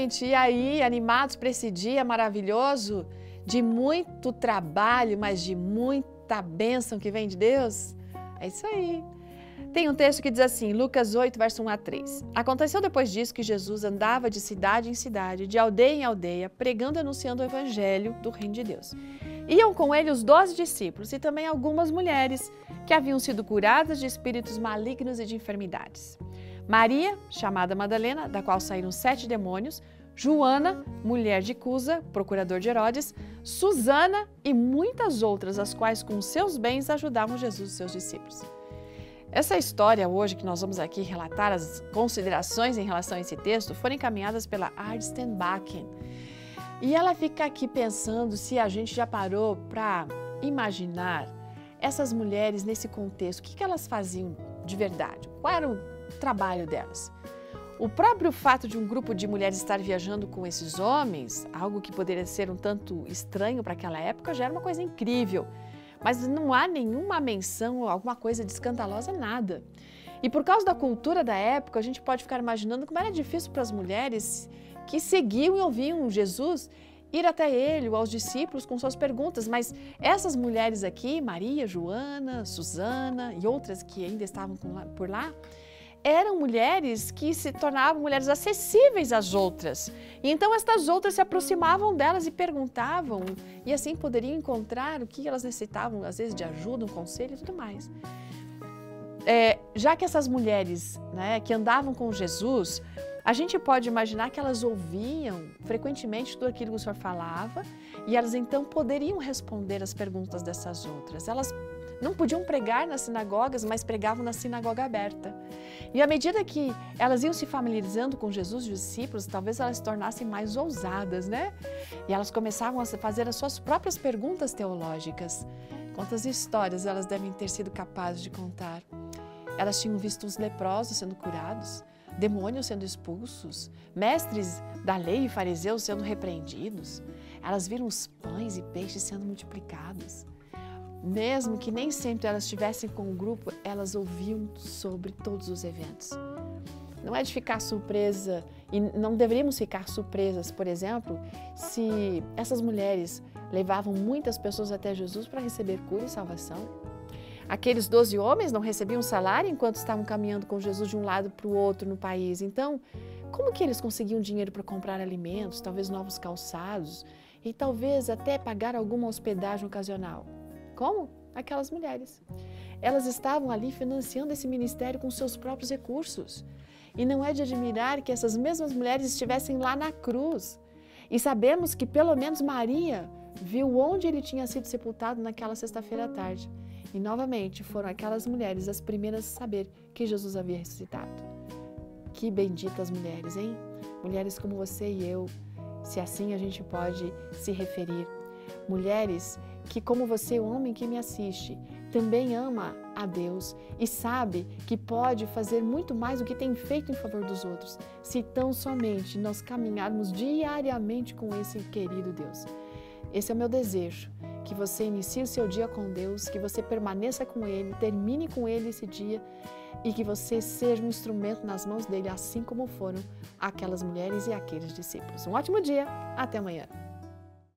gente, e aí, animados para esse dia maravilhoso, de muito trabalho, mas de muita bênção que vem de Deus? É isso aí. Tem um texto que diz assim, Lucas 8, verso 1 a 3. Aconteceu depois disso que Jesus andava de cidade em cidade, de aldeia em aldeia, pregando e anunciando o evangelho do reino de Deus. Iam com ele os 12 discípulos e também algumas mulheres que haviam sido curadas de espíritos malignos e de enfermidades. Maria, chamada Madalena, da qual saíram 7 demônios, Joana, mulher de Cusa, procurador de Herodes, Susana e muitas outras, as quais com seus bens ajudavam Jesus e seus discípulos. Essa história hoje que nós vamos aqui relatar, as considerações em relação a esse texto, foram encaminhadas pela Arnstein Bakken. E ela fica aqui pensando se a gente já parou para imaginar essas mulheres nesse contexto, o que elas faziam de verdade, qual era o trabalho delas. O próprio fato de um grupo de mulheres estar viajando com esses homens, algo que poderia ser um tanto estranho para aquela época, já era uma coisa incrível. Mas não há nenhuma menção, alguma coisa de escandalosa, nada. E por causa da cultura da época, a gente pode ficar imaginando como era difícil para as mulheres que seguiam e ouviam Jesus ir até ele ou aos discípulos com suas perguntas. Mas essas mulheres aqui, Maria, Joana, Susana e outras que ainda estavam por lá, eram mulheres que se tornavam mulheres acessíveis às outras. E então estas outras se aproximavam delas e perguntavam, e assim poderiam encontrar o que elas necessitavam, às vezes de ajuda, um conselho e tudo mais. Já que essas mulheres, né, que andavam com Jesus, a gente pode imaginar que elas ouviam frequentemente tudo aquilo que o Senhor falava e elas então poderiam responder as perguntas dessas outras. Elas não podiam pregar nas sinagogas, mas pregavam na sinagoga aberta. E à medida que elas iam se familiarizando com Jesus e os discípulos, talvez elas se tornassem mais ousadas, né? E elas começavam a fazer as suas próprias perguntas teológicas. Quantas histórias elas devem ter sido capazes de contar? Elas tinham visto os leprosos sendo curados, demônios sendo expulsos, mestres da lei e fariseus sendo repreendidos. Elas viram os pães e peixes sendo multiplicados. Mesmo que nem sempre elas estivessem com o grupo, elas ouviam sobre todos os eventos. Não é de ficar surpresa, e não deveríamos ficar surpresas, por exemplo, se essas mulheres levavam muitas pessoas até Jesus para receber cura e salvação. Aqueles 12 homens não recebiam salário enquanto estavam caminhando com Jesus de um lado para o outro no país. Então, como que eles conseguiam dinheiro para comprar alimentos, talvez novos calçados e talvez até pagar alguma hospedagem ocasional? Como? Aquelas mulheres. Elas estavam ali financiando esse ministério com seus próprios recursos. E não é de admirar que essas mesmas mulheres estivessem lá na cruz. E sabemos que pelo menos Maria viu onde ele tinha sido sepultado naquela sexta-feira à tarde. E novamente foram aquelas mulheres as primeiras a saber que Jesus havia ressuscitado. Que benditas mulheres, hein? Mulheres como você e eu, se assim a gente pode se referir. Mulheres que, como você, o homem que me assiste, também ama a Deus e sabe que pode fazer muito mais do que tem feito em favor dos outros, se tão somente nós caminharmos diariamente com esse querido Deus. Esse é o meu desejo, que você inicie o seu dia com Deus, que você permaneça com Ele, termine com Ele esse dia e que você seja um instrumento nas mãos dele, assim como foram aquelas mulheres e aqueles discípulos. Um ótimo dia, até amanhã.